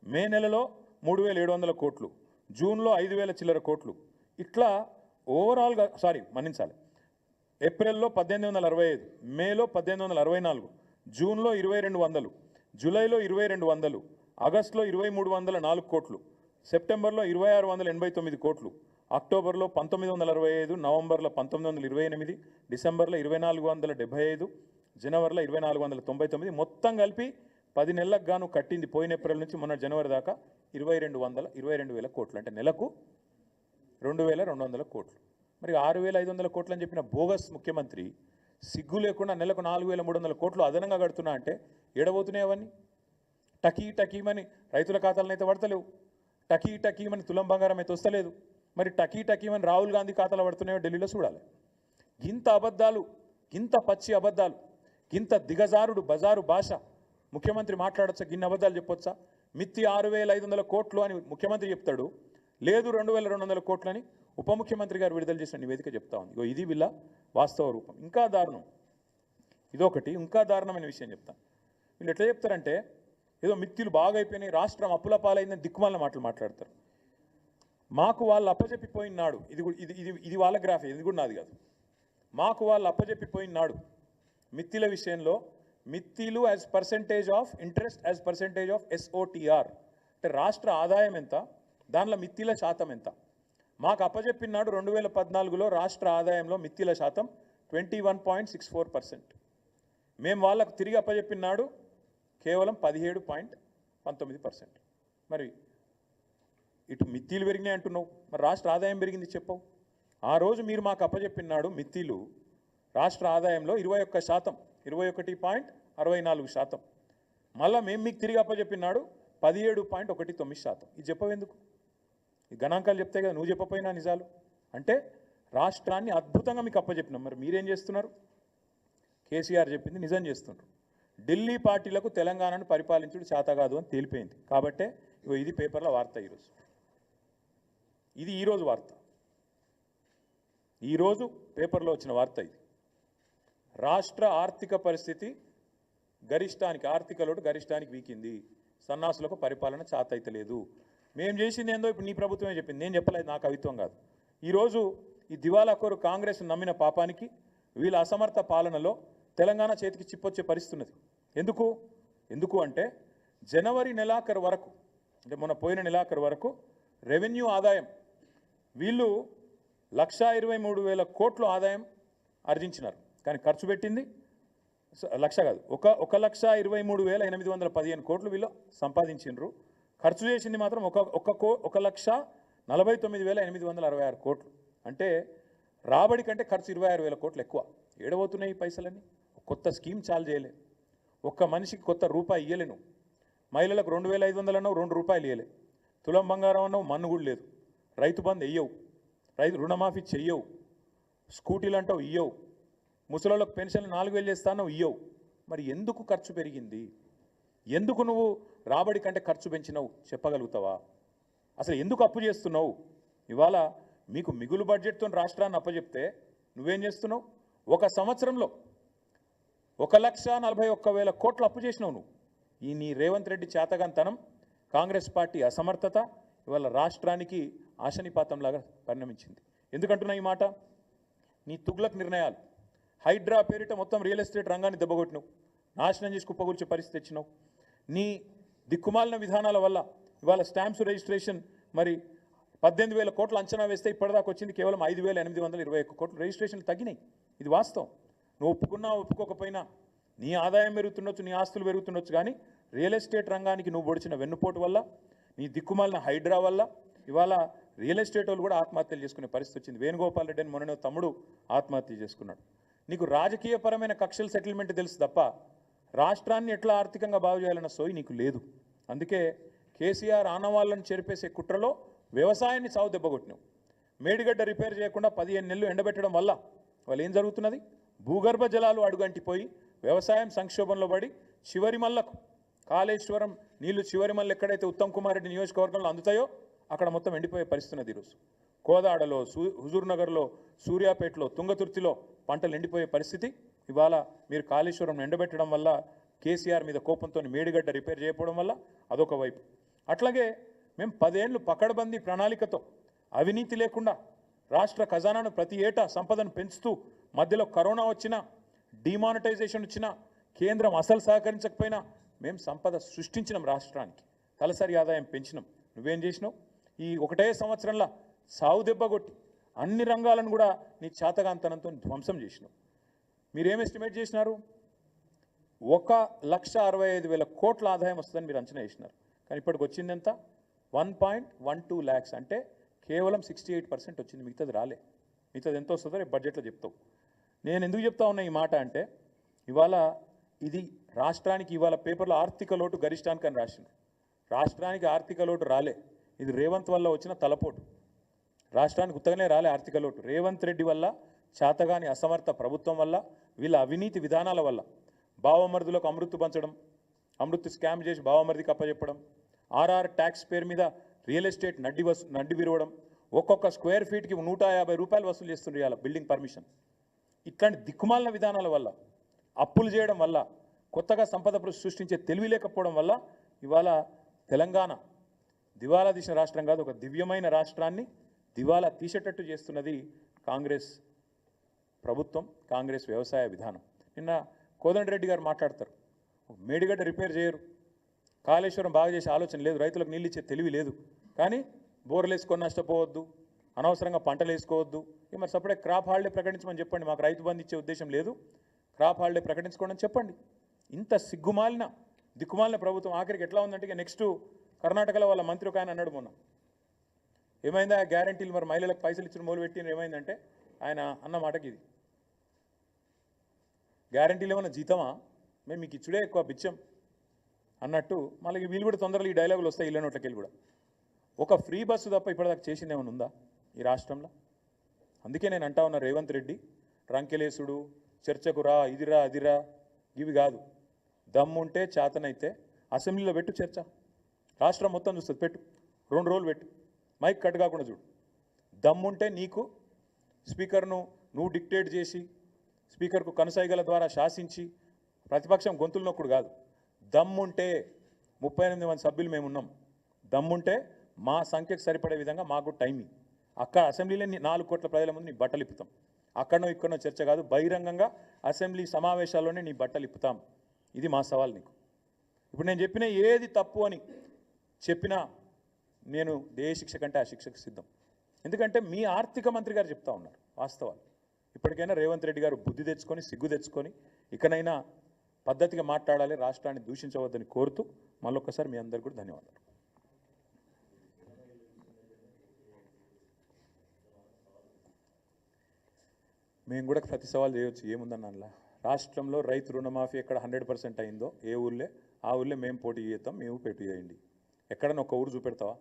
Speaker 1: మే నెలలో 3,700 కోట్లు, జూన్లో 5,000 చిల్లర కోట్లు. ఇట్లా ఓవరాల్గా మన్నించాలి, ఏప్రిల్లో 1,865, మేలో 1,864, జూన్లో 2,200, జూలైలో 2,200, ఆగస్టులో 2,304 కోట్లు, సెప్టెంబర్లో 2,689 కోట్లు, అక్టోబర్లో 1,965, నవంబర్లో 1,928, డిసెంబర్లో 2,475, జనవరిలో 2,499, మొత్తం కలిపి 10 నెలలకు గాను కట్టింది పోయిన ఏప్రిల్ నుంచి మొన్న జనవరి దాకా 22,000 కోట్లు. అంటే నెలకు 2,200 కోట్లు. మరి 6,500 కోట్లు అని చెప్పిన బోగస్ ముఖ్యమంత్రి సిగ్గు లేకుండా నెలకు 4,300 కోట్లు అదనంగా కడుతున్నా అంటే ఏడబోతున్నాయి అవన్నీ? టకీమని రైతుల ఖాతాలను అయితే పడతలేవు, టకీమని తులం బంగారం అయితే వస్తలేదు. మరి టకీమని రాహుల్ గాంధీ ఖాతాలో పడుతున్నాయో ఢిల్లీలో చూడాలి. గింత అబద్ధాలు, గింత పచ్చి అబద్ధాలు, గింత దిగజారుడు బజారు భాష ముఖ్యమంత్రి మాట్లాడచ్చా? గిన్ని అబద్ధాలు చెప్పొచ్చా? మిత్తి 6,500 కోట్లు అని ముఖ్యమంత్రి చెప్తాడు, లేదు 2,200 కోట్లు అని ఉప ముఖ్యమంత్రి గారు విడుదల చేసిన నివేదిక చెప్తా ఉంది. ఇది వీళ్ళ వాస్తవ రూపం. ఇంకా దారుణం ఇదొకటి. ఇంకా దారుణమైన విషయం చెప్తాను. వీళ్ళు ఎట్లా చెప్తారంటే ఏదో మిత్తులు బాగా అయిపోయినాయి, రాష్ట్రం అప్పుల పాలైందని దిక్కుమాలిన మాటలు మాట్లాడతారు. మాకు వాళ్ళు అప్పచెప్పిపోయినాడు, ఇది ఇది ఇది ఇది వాళ్ళ గ్రాఫ్, ఇది కూడా నాది కాదు. మాకు వాళ్ళు అప్పచెప్పిపోయినాడు మిత్తిల విషయంలో, మిత్తిలు as percentage of interest as percentage of SOTR, అంటే రాష్ట్ర ఆదాయం ఎంత, దానిలో మిత్తిల శాతం ఎంత. మాకు అప్పచెప్పినాడు 2014లో రాష్ట్ర ఆదాయంలో మిత్తిల శాతం 21.64%. మేము వాళ్ళకు తిరిగి అప్పచెప్పినాడు కేవలం 17.19%. మరి ఇటు మిత్తిలు పెరిగినాయి అంటున్నావు, మరి రాష్ట్ర ఆదాయం పెరిగింది చెప్పవు. ఆ రోజు మీరు మాకు అప్పచెప్పినాడు మిత్తిలు రాష్ట్ర ఆదాయంలో 21%, 21.64%. మళ్ళీ మేము మీకు తిరిగి అప్పచెప్పినాడు 17.19%. ఇది చెప్పవెందుకు? ఈ గణాంకాలు చెప్తే కదా, నువ్వు చెప్పపోయినా నిజాలు. అంటే రాష్ట్రాన్ని అద్భుతంగా మీకు అప్పచెప్పినాం, మరి మీరేం చేస్తున్నారు? కేసీఆర్ చెప్పింది నిజం చేస్తున్నారు. ఢిల్లీ పార్టీలకు తెలంగాణను పరిపాలించుడు చేత కాదు అని తేలిపోయింది. కాబట్టే ఇది పేపర్లో వార్త ఈరోజు. ఇది ఈరోజు వార్త, ఈరోజు పేపర్లో వచ్చిన వార్త ఇది. రాష్ట్ర ఆర్థిక పరిస్థితి గరిష్టానికి, ఆర్థిక లోటు గరిష్టానికి వీకింది, సన్నాసులకు పరిపాలన చేత అయితే లేదు. మేము చేసింది ఏందో ఇప్పుడు నీ ప్రభుత్వమే చెప్పింది, నేను చెప్పలేదు, నా కవిత్వం కాదు. ఈరోజు ఈ దివాలాకోరు కాంగ్రెస్ నమ్మిన పాపానికి, వీళ్ళ అసమర్థ పాలనలో తెలంగాణ చేతికి చిప్పొచ్చే పరిస్థితి ఉన్నది. ఎందుకు అంటే జనవరి నెలాఖరు వరకు, అంటే మొన్న పోయిన నెలాఖరు వరకు రెవెన్యూ ఆదాయం వీళ్ళు 1,23,000 కోట్ల ఆదాయం ఆర్జించినారు. కానీ ఖర్చు పెట్టింది లక్ష కాదు, 1,23,815 కోట్లు వీళ్ళు సంపాదించినారు. ఖర్చు చేసింది మాత్రం 1,49,866 కోట్లు. అంటే రాబడి కంటే ఖర్చు 26,000 కోట్లు ఎక్కువ. ఏడబోతున్నాయి ఈ పైసలన్నీ? కొత్త స్కీమ్ చాలు చేయలే, ఒక్క మనిషికి కొత్త రూపాయి ఇయ్యలే. నువ్వు మహిళలకు 2,500 అన్నావు, 2 రూపాయలు ఇయ్యలే. తులం బంగారం అన్నావు, మన్ను కూడా లేదు. రైతు బంధు వెయ్యవు, రైతు రుణమాఫీ చెయ్యవు, స్కూటీలు అంటావు ఇయ్యవు, ముసలోళ్ళకు పెన్షన్లు 4,000 చేస్తానో ఇయ్యవు. మరి ఎందుకు ఖర్చు పెరిగింది? ఎందుకు నువ్వు రాబడి కంటే ఖర్చు పెంచినావు చెప్పగలుగుతావా? అసలు ఎందుకు అప్పు చేస్తున్నావు? ఇవాళ మీకు మిగులు బడ్జెట్తో రాష్ట్రాన్ని అప్పచెప్తే నువ్వేం చేస్తున్నావు? ఒక సంవత్సరంలో 1,41,000 కోట్లు అప్పు చేసినావు నువ్వు. ఈ నీ రేవంత్ రెడ్డి చేతగాంతనం, కాంగ్రెస్ పార్టీ అసమర్థత ఇవాళ రాష్ట్రానికి ఆశనిపాతంలాగా పరిణమించింది. ఎందుకంటున్నా ఈ మాట? నీ తుగ్లక్ నిర్ణయాలు, హైడ్రా పేరిట మొత్తం రియల్ ఎస్టేట్ రంగాన్ని దెబ్బగొట్టినావు, నాశనం చేసి కుప్పగూర్చే పరిస్థితి తెచ్చినావు. నీ దిక్కుమాలిన విధానాల వల్ల ఇవాళ స్టాంప్స్ రిజిస్ట్రేషన్ మరి 18,000 కోట్లు అంచనా వేస్తే ఇప్పటిదాకా వచ్చింది కేవలం 5,821 కోట్లు రిజిస్ట్రేషన్లు తగ్గినాయి. ఇది వాస్తవం. నువ్వు ఒప్పుకున్నా ఒప్పుకోకపోయినా నీ ఆదాయం పెరుగుతుండొచ్చు, నీ ఆస్తులు పెరుగుతుండొచ్చు, కానీ రియల్ ఎస్టేట్ రంగానికి నువ్వు పొడిచిన వెన్నుపోటు వల్ల, నీ దిక్కుమాలిన హైడ్రా వల్ల ఇవాళ రియల్ ఎస్టేట్ వాళ్ళు కూడా ఆత్మహత్యలు చేసుకునే పరిస్థితి వచ్చింది. వేణుగోపాల్ రెడ్డి అని మొన్న తమ్ముడు ఆత్మహత్య చేసుకున్నాడు. నీకు రాజకీయపరమైన కక్షల సెటిల్మెంట్ తెలుసు తప్ప రాష్ట్రాన్ని ఎట్లా ఆర్థికంగా బాగు చేయాలన్న సోయి నీకు లేదు. అందుకే కేసీఆర్ ఆనవాళ్ళను చెరిపేసే కుట్రలో వ్యవసాయాన్ని సాగు దెబ్బగొట్టినావు. మేడిగడ్డ రిపేర్ చేయకుండా 15 నెలలు ఎండబెట్టడం వల్ల వాళ్ళు ఏం జరుగుతున్నది? భూగర్భ జలాలు అడుగంటిపోయి వ్యవసాయం సంక్షోభంలో పడి చివరి మల్లకు కాళేశ్వరం నీళ్లు చివరి మల్ల ఎక్కడైతే ఉత్తమ్ కుమార్ రెడ్డి నియోజకవర్గంలో అందుతాయో అక్కడ మొత్తం ఎండిపోయే పరిస్థితి ఉన్నది. ఈరోజు కోదాడలో, హుజూర్నగర్లో, సూర్యాపేటలో, తుంగతుర్తిలో పంటలు ఎండిపోయే పరిస్థితి. ఇవాళ మీరు కాళేశ్వరం ఎండబెట్టడం వల్ల, కేసీఆర్ మీద కోపంతో మేడిగడ్డ రిపేర్ చేయకపోవడం వల్ల అదొక వైపు. అట్లాగే మేము 10 ఏళ్ళు పకడ్బందీ ప్రణాళికతో అవినీతి లేకుండా రాష్ట్ర ఖజానాను ప్రతి ఏటా సంపదను పెంచుతూ, మధ్యలో కరోనా వచ్చినా, డిమానిటైజేషన్ వచ్చినా, కేంద్రం అసలు సహకరించకపోయినా మేము సంపద సృష్టించినాం, రాష్ట్రానికి తలసరి ఆదాయం పెంచినాం. నువ్వేం చేసినావు? ఈ ఒకటే సంవత్సరంలో సావు దెబ్బ కొట్టి అన్ని రంగాలను కూడా నీ చేతగాంతనంతో ధ్వంసం చేసినావు. మీరేం ఎస్టిమేట్ చేసినారు? 1,65,000 కోట్ల ఆదాయం వస్తుందని మీరు అంచనా వేసినారు. కానీ ఇప్పటికి వచ్చింది ఎంత? 1.12 lakhs, అంటే కేవలం 68% వచ్చింది. మిగతాది రాలే. మిగతాది ఎంత వస్తుందో రేపు బడ్జెట్లో చెప్తావు. నేను ఎందుకు చెప్తా ఉన్నా ఈ మాట అంటే, ఇవాళ ఇది రాష్ట్రానికి ఇవాళ పేపర్లో ఆర్థిక లోటు గరిష్టానికి అని రాసింది. రాష్ట్రానికి ఆర్థిక లోటు రాలే, ఇది రేవంత్ వల్ల వచ్చిన తలపోటు. రాష్ట్రానికి ఉత్తగానే రాలే ఆర్థిక లోటు. రేవంత్ రెడ్డి వల్ల, చేతగాని అసమర్థ ప్రభుత్వం వల్ల, వీళ్ళ అవినీతి విధానాల వల్ల, బావమరుదులకు అమృత్ పంచడం, అమృత్ స్కామ్ చేసి బావమరిదికి అప్పచెప్పడం, ఆర్ఆర్ ట్యాక్స్ పేరు మీద రియల్ ఎస్టేట్ నడ్డి విరవడం, ఒక్కొక్క స్క్వేర్ ఫీట్కి 150 రూపాయలు వసూలు చేస్తుండ్రు ఇవాళ బిల్డింగ్ పర్మిషన్. ఇట్లాంటి దిక్కుమాలిన విధానాల వల్ల, అప్పులు చేయడం వల్ల, కొత్తగా సంపద సృష్టించే తెలివి లేకపోవడం వల్ల ఇవాళ తెలంగాణ దివాలా తీసిన రాష్ట్రం కాదు, ఒక దివ్యమైన రాష్ట్రాన్ని దివాలా తీసేటట్టు చేస్తున్నది కాంగ్రెస్ ప్రభుత్వం, కాంగ్రెస్ వ్యవసాయ విధానం. నిన్న కోదండరెడ్డి గారు మాట్లాడతారు, మేడిగడ్డ రిపేర్ చేయరు, కాళేశ్వరం బాగా చేసే ఆలోచన లేదు, రైతులకు నీళ్ళు ఇచ్చే తెలివి లేదు, కానీ బోర్లు వేసుకొని నష్టపోవద్దు, అనవసరంగా పంటలు వేసుకోవద్దు. మరి సపరేట్ క్రాప్ హాలిడే ప్రకటించమని చెప్పండి, మాకు రైతు బంధు ఇచ్చే ఉద్దేశం లేదు, క్రాప్ హాలిడే ప్రకటించుకోండి అని చెప్పండి. ఇంత సిగ్గుమాలిన దిక్కుమాలిన ప్రభుత్వం ఆఖరికి ఎట్లా ఉందంటే, ఇక నెక్స్ట్ కర్ణాటకలో వాళ్ళ మంత్రి ఒక ఆయన అన్నాడు మొన్న, ఏమైందా గ్యారంటీలు మరి మహిళలకు పైసలు ఇచ్చిన మొదలుపెట్టి ఏమైందంటే ఆయన అన్న మాటకి ఇది, గ్యారంటీలు ఏమన్నా జీతమా, మేము మీకు ఇచ్చుడే ఎక్కువ బిచ్చం అన్నట్టు. మళ్ళీ వీళ్ళు కూడా తొందరగా ఈ డైలాగులు వస్తాయి ఇళ్ళ నోట్లకి వెళ్ళి కూడా. ఒక ఫ్రీ బస్సు తప్ప ఇప్పటిదాకా చేసింది ఏమైనా ఉందా ఈ రాష్ట్రంలో? అందుకే నేను అంటా ఉన్నా, రేవంత్ రెడ్డి రంకెలేసుడు, చర్చకు రా, ఇదిరా అదిరా ఇవి కాదు, దమ్ముంటే చేతనైతే అసెంబ్లీలో పెట్టు చర్చ, రాష్ట్రం మొత్తం చూస్తుంది, పెట్టు 2 రోజులు పెట్టు, మైక్ కట్ కాకుండా చూడు. దమ్ముంటే నీకు స్పీకర్ను నువ్వు డిక్టేట్ చేసి స్పీకర్కు కనుసైగల ద్వారా శాసించి ప్రతిపక్షం గొంతులు నొక్కుడు కాదు. దమ్ముంటే 38 మంది సభ్యులు మేమున్నాం, దమ్ముంటే మా సంఖ్యకు సరిపడే విధంగా మాకు టైమింగ్, అక్కడ అసెంబ్లీలో 4 కోట్ల ప్రజల ముందు నీ బట్టలు ఇప్పుతాం, అక్కడనో ఇక్కడనో చర్చ కాదు, బహిరంగంగా అసెంబ్లీ సమావేశాల్లోనే నీ బట్టలు ఇప్పుతాం. ఇది మా సవాల్ నీకు. ఇప్పుడు నేను చెప్పిన ఏది తప్పు అని చెప్పినా నేను ఏ శిక్ష కంటే ఆ శిక్షకు సిద్ధం. ఎందుకంటే మీ ఆర్థిక మంత్రి గారు చెప్తా ఉన్నారు వాస్తవాలు. ఇప్పటికైనా రేవంత్ రెడ్డి గారు బుద్ధి తెచ్చుకొని, సిగ్గు తెచ్చుకొని ఇకనైనా పద్ధతిగా మాట్లాడాలి, రాష్ట్రాన్ని దూషించవద్దని కోరుతూ మళ్ళొక్కసారి మీ అందరికీ కూడా ధన్యవాదాలు. మేము కూడా ప్రతి సవాల్ చేయవచ్చు, ఏముందన్న అందులో. రాష్ట్రంలో రైతు రుణమాఫీ ఎక్కడ 100% అయిందో ఏ ఊళ్ళే ఆ ఊళ్ళే మేము పోటీ చేస్తాం, మేము పెట్టి చేయండి. ఎక్కడన్నా ఒక ఊరు చూపెడతావా?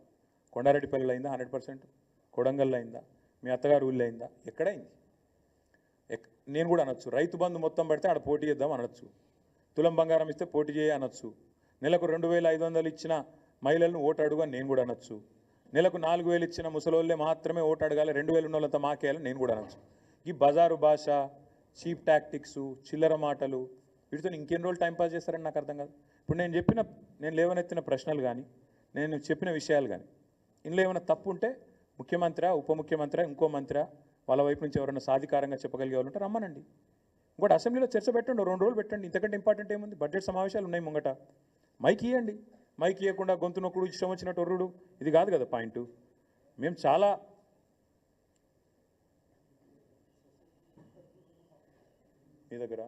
Speaker 1: కొండారెడ్డిపల్లిలో అయిందా 100%? కొడంగల్లో అయిందా? మీ అత్తగారు ఊళ్ళో అయిందా? ఎక్కడైంది? నేను కూడా అనొచ్చు, రైతు బంధు మొత్తం పడితే ఆడ పోటీ చేద్దాం అనొచ్చు, తులం బంగారం ఇస్తే పోటీ చేయ అనొచ్చు, నెలకు 2500 ఇచ్చిన మహిళలను ఓటు అడుగు అని నేను కూడా అనొచ్చు, నెలకు 4000 ఇచ్చిన ముసలోళ్ళే మాత్రమే ఓటు అడగాలి, 2000 ఉన్న వాళ్ళంతా మాకేయాలని నేను కూడా అనొచ్చు. ఈ బజారు భాష, చీప్ టాక్టిక్స్, చిల్లర మాటలు, వీటితో ఇంకెన్ని రోజులు టైంపాస్ చేస్తారని నాకు అర్థం కాదు. ఇప్పుడు నేను లేవనెత్తిన ప్రశ్నలు కానీ, నేను చెప్పిన విషయాలు కానీ ఇందులో ఏమైనా తప్పు ఉంటే ముఖ్యమంత్రి, ఉప ముఖ్యమంత్రి, ఇంకో మంత్రి వాళ్ళ వైపు నుంచి ఎవరైనా సాధికారంగా చెప్పగలిగే వాళ్ళు ఉంటే రమ్మనండి. ఇంకోటి అసెంబ్లీలో చర్చ పెట్టండి, 2 రోజులు పెట్టండి, ఇంతకంటే ఇంపార్టెంట్ ఏముంది? బడ్జెట్ సమావేశాలు ఉన్నాయి ముంగట, మైక్ ఇవ్వండి. మైక్ ఇవ్వకుండా గొంతు నొక్కుడు, ఇష్టం వచ్చినట్టు ఒర్రుడు, ఇది కాదు కదా పాయింట్. మేము చాలా మీ దగ్గర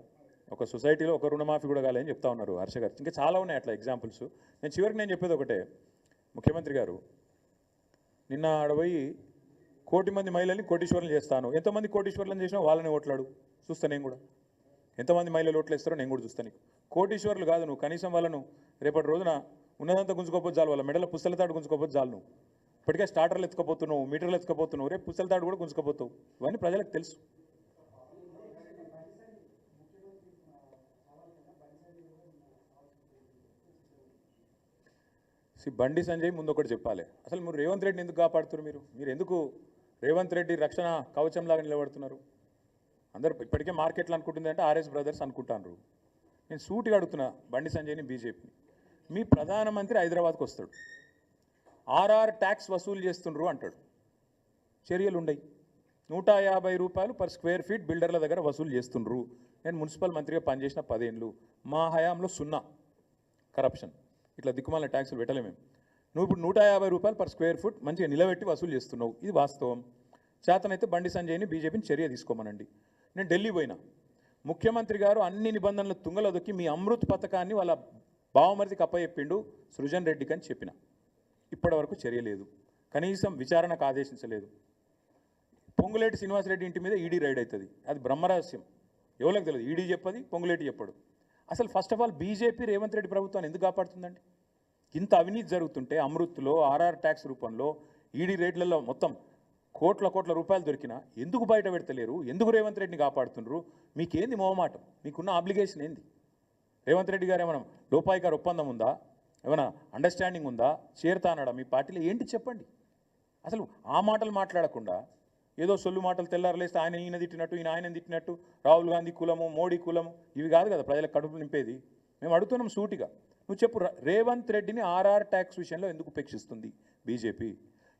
Speaker 1: ఒక సొసైటీలో ఒక రుణమాఫీ కూడా కాలేదని చెప్తా ఉన్నారు హర్ష గారు. ఇంకా చాలా ఉన్నాయి అట్లా ఎగ్జాంపుల్స్. నేను చెప్పేది ఒకటే, ముఖ్యమంత్రి గారు నిన్న ఆడపోయి 1 కోటి మంది మహిళల్ని కోటీశ్వరులు చేస్తాను, ఎంతమంది కోటీశ్వరులను చేసినా వాళ్ళని ఓట్లాడు చూస్తా, నేను కూడా ఎంతమంది మహిళలు ఓట్లు వేస్తారో నేను కూడా చూస్తాను. నీకు కోటీశ్వరులు కాదు, నువ్వు కనీసం వాళ్ళను రేపటి రోజున ఉన్నదంతా గుంజుకోపోతే చాలు, వాళ్ళ మెడల పుస్తల తాడు గుంజుకోపోతే చాలు. నువ్వు ఇప్పటికే స్టార్టర్లు ఎత్తుకపోతున్నావు, మీటర్లు ఎత్తుకపోతున్నావు, రేపు పుస్తల తాడు కూడా గుంజుకోపోతావు. ఇవన్నీ ప్రజలకు తెలుసు. బండి సంజయ్ ముందు ఒకటి చెప్పాలి, అసలు మీరు రేవంత్ రెడ్డిని ఎందుకు కాపాడుతున్నారు? మీరు ఎందుకు రేవంత్ రెడ్డి రక్షణ కవచంలాగా నిలబడుతున్నారు? అందరూ ఇప్పటికే మార్కెట్లు అనుకుంటుంది అంటే ఆర్ఎస్ బ్రదర్స్ అనుకుంటారు. నేను సూటిగా అడుగుతున్నా బండి సంజయ్ని, బీజేపీని, మీ ప్రధానమంత్రి హైదరాబాద్కి వస్తాడు, ఆర్ఆర్ ట్యాక్స్ వసూలు చేస్తుండ్రు అంటాడు, చర్యలు ఉండయి, 150 రూపాయలు పర్ స్క్వేర్ ఫీట్ బిల్డర్ల దగ్గర వసూలు చేస్తుండ్రు. నేను మున్సిపల్ మంత్రిగా పనిచేసిన 10 ఏళ్ళు, మా హయాంలో 0 కరప్షన్, ఇట్లా దిక్కుమాల ట్యాక్సులు పెట్టలేము మేము. నువ్వు ఇప్పుడు 150 రూపాయలు పర్ స్క్వేర్ ఫుట్ మంచిగా నిలబెట్టి వసూలు చేస్తున్నావు, ఇది వాస్తవం. చేతనైతే బండి సంజయ్ని, బీజేపీని చర్య తీసుకోమనండి. నేను ఢిల్లీ పోయినా, ముఖ్యమంత్రి గారు అన్ని నిబంధనలు తుంగలో దొక్కి మీ అమృత్ పథకాన్ని వాళ్ళ బావమరిదికి అప్పచెప్పిండు సృజన్ రెడ్డికి అని చెప్పిన, ఇప్పటి వరకు చర్య లేదు, కనీసం విచారణకు ఆదేశించలేదు. పొంగులేటి శ్రీనివాసరెడ్డి ఇంటి మీద ఈడీ రైడ్ అవుతుంది, అది బ్రహ్మరహస్యం, ఎవరికి తెలియదు, ఈడీ చెప్పది, పొంగులేటి చెప్పడు. అసలు first of all BJP Revanth Reddy ప్రభుత్వాన్ని ఎందుకు కాపాడుతుందండి? ఇంత అవినీతి జరుగుతుంటే అమృత్లో, ఆర్ఆర్ ట్యాక్స్ రూపంలో, ఈడీ రేట్లలో మొత్తం కోట్ల రూపాయలు దొరికినా ఎందుకు బయట పెడతలేరు? ఎందుకు రేవంత్ రెడ్డిని కాపాడుతున్నారు? మీకేంది మొహమాటం? మీకున్న ఆబ్లిగేషన్ ఏంది? రేవంత్ రెడ్డి గారు ఏమైనా లోపాయికారు ఒప్పందం ఉందా? ఏమైనా అండర్స్టాండింగ్ ఉందా? చేరుతా అన్నాడా మీ పార్టీలో? ఏంటి చెప్పండి. అసలు ఆ మాటలు మాట్లాడకుండా ఏదో సొల్లు మాటలు తెల్లారలేస్తే ఆయన ఈయన తిట్టినట్టు, ఈయన ఆయన తిట్టినట్టు, రాహుల్ గాంధీ కులము, మోడీ కులము, ఇవి కాదు కదా ప్రజలకు కడుపు నింపేది. మేము అడుగుతున్నాం సూటిగా, నువ్వు చెప్పు, రేవంత్ రెడ్డిని ఆర్ఆర్ ట్యాక్స్ విషయంలో ఎందుకు ఉపేక్షిస్తుంది బీజేపీ?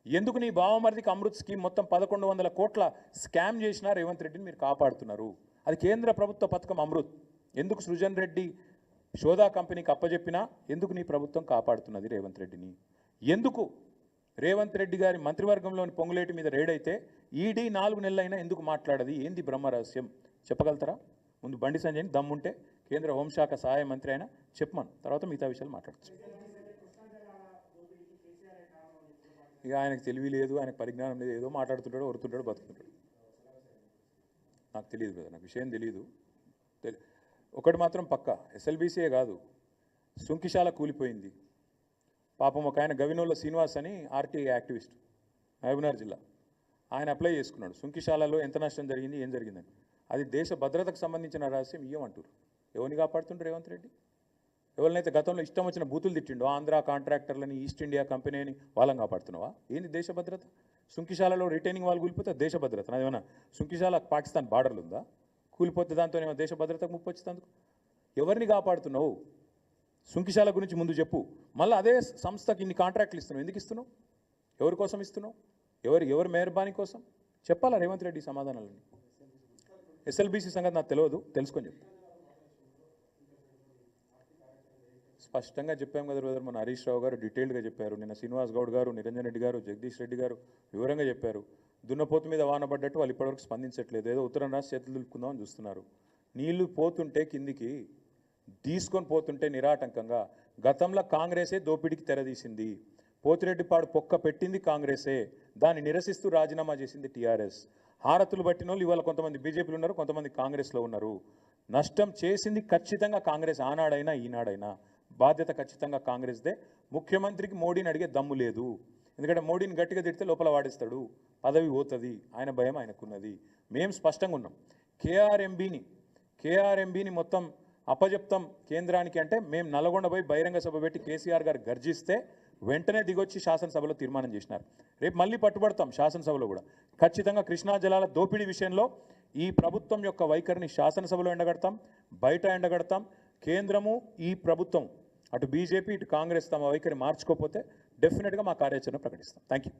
Speaker 1: ఎందుకు నీ బావమరిదికి అమృత్ స్కీమ్ మొత్తం 1100 కోట్ల స్కామ్ చేసినా రేవంత్ రెడ్డిని మీరు కాపాడుతున్నారు? అది కేంద్ర ప్రభుత్వ పథకం అమృత్. ఎందుకు సృజన్ రెడ్డి షోదా కంపెనీకి అప్పజెప్పినా ఎందుకు నీ ప్రభుత్వం కాపాడుతున్నది రేవంత్ రెడ్డిని? ఎందుకు రేవంత్ రెడ్డి గారి మంత్రివర్గంలోని పొంగులేటి మీద రేడైతే ఈడీ 4 నెలలైనా ఎందుకు మాట్లాడది? ఏంది బ్రహ్మరహస్యం చెప్పగలుగుతారా? ముందు బండి సంజయ్ని దమ్ముంటే కేంద్ర హోంశాఖ సహాయ మంత్రి అయినా చెప్పమను, తర్వాత మిగతా విషయాలు మాట్లాడచ్చు. ఇక ఆయనకు తెలివి లేదు, ఆయనకు పరిజ్ఞానం లేదు, ఏదో మాట్లాడుతుంటాడు, ఒరుతుంటాడు, బతుకుతుంటాడు. నాకు తెలియదు కదా, నాకు విషయం తెలియదు. ఒకటి మాత్రం పక్క, ఎస్ఎల్బీసీయే కాదు, సుంకిశాల కూలిపోయింది. పాపం ఒక ఆయన గవినోళ్ళ శ్రీనివాస్ అని ఆర్టీఐ యాక్టివిస్ట్, మహబూబ్నగర్ జిల్లా, ఆయన అప్లై చేసుకున్నాడు. సుంకిశాలలో ఎంత నష్టం జరిగింది, ఏం జరిగిందని. అది దేశ భద్రతకు సంబంధించిన రహస్యం ఇయ్యమంటారు. ఎవరిని కాపాడుతుంటారు రేవంత్ రెడ్డి? ఎవరినైతే గతంలో ఇష్టం వచ్చిన బూతులు తిట్టిండో, ఆంధ్ర కాంట్రాక్టర్లని, ఈస్ట్ ఇండియా కంపెనీ అని, వాళ్ళని కాపాడుతున్నావా? ఏంది దేశ భద్రత? సుంకిశాలలో రిటైనింగ్ వాళ్ళు కూలిపోతే దేశ భద్రత నాదేమన్నా? సుంకిశాల పాకిస్తాన్ బార్డర్లు ఉందా? కూలిపోతే దాంతో ఏమో దేశ భద్రతకు ముప్పు వచ్చేందుకు ఎవరిని కాపాడుతున్నావు? సుంకిశాల గురించి ముందు చెప్పు. మళ్ళీ అదే సంస్థకి ఇన్ని కాంట్రాక్ట్లు ఇస్తున్నావు, ఎందుకు ఇస్తున్నావు? ఎవరి కోసం ఇస్తున్నావు? ఎవరి మెహర్బానీ కోసం? చెప్పాలా రేవంత్ రెడ్డి సమాధానాలని? ఎస్ఎల్బీసీ సంగతి నాకు తెలియదు, తెలుసుకొని చెప్పు. స్పష్టంగా చెప్పాం కదా బ్రదర్, మన హరీష్ రావు గారు డీటెయిల్డ్గా చెప్పారు. నిన్న శ్రీనివాస్ గౌడ్ గారు, నిరంజన్ రెడ్డి గారు, జగదీష్ రెడ్డి గారు వివరంగా చెప్పారు. దున్నపోతు మీద వాన పడ్డట్టు వాళ్ళు ఇప్పటివరకు స్పందించట్లేదు. ఏదో ఉత్తరం రాసి చేతులు దులుపుకుందామని చూస్తున్నారు. నీళ్లు పోతుంటే కిందికి తీసుకొని పోతుంటే నిరాటంకంగా, గతంలో కాంగ్రెసే దోపిడీకి తెరదీసింది. పోతిరెడ్డిపాడు పొక్క పెట్టింది కాంగ్రెసే, దాన్ని నిరసిస్తూ రాజీనామా చేసింది టీఆర్ఎస్. హారతులు పట్టిన వాళ్ళు ఇవాళ కొంతమంది బీజేపీలో ఉన్నారు, కొంతమంది కాంగ్రెస్లో ఉన్నారు. నష్టం చేసింది ఖచ్చితంగా కాంగ్రెస్, ఆనాడైనా ఈనాడైనా. బాధ్యత ఖచ్చితంగా కాంగ్రెస్దే. ముఖ్యమంత్రికి మోడీని అడిగే దమ్ము లేదు, ఎందుకంటే మోడీని గట్టిగా తిడితే లోపల వాడిస్తాడు, పదవి పోతుంది, ఆయన భయం ఆయనకున్నది. మేము స్పష్టంగా ఉన్నాం. కేఆర్ఎంబీని మొత్తం అప్పజెప్తాం కేంద్రానికి అంటే, మేము నల్గొండ పోయి బహిరంగ సభ పెట్టి కేసీఆర్ గారు గర్జిస్తే వెంటనే దిగొచ్చి శాసనసభలో తీర్మానం చేసినారు. రేపు మళ్ళీ పట్టుబడతాం శాసనసభలో కూడా. ఖచ్చితంగా కృష్ణా జలాల దోపిడీ విషయంలో ఈ ప్రభుత్వం యొక్క వైఖరిని శాసనసభలో ఎండగడతాం, బయట ఎండగడతాం. కేంద్రము, ఈ ప్రభుత్వం, అటు బీజేపీ ఇటు కాంగ్రెస్ తమ వైఖరి మార్చుకోకపోతే డెఫినెట్గా మా కార్యాచరణ ప్రకటిస్తాం. Thank you.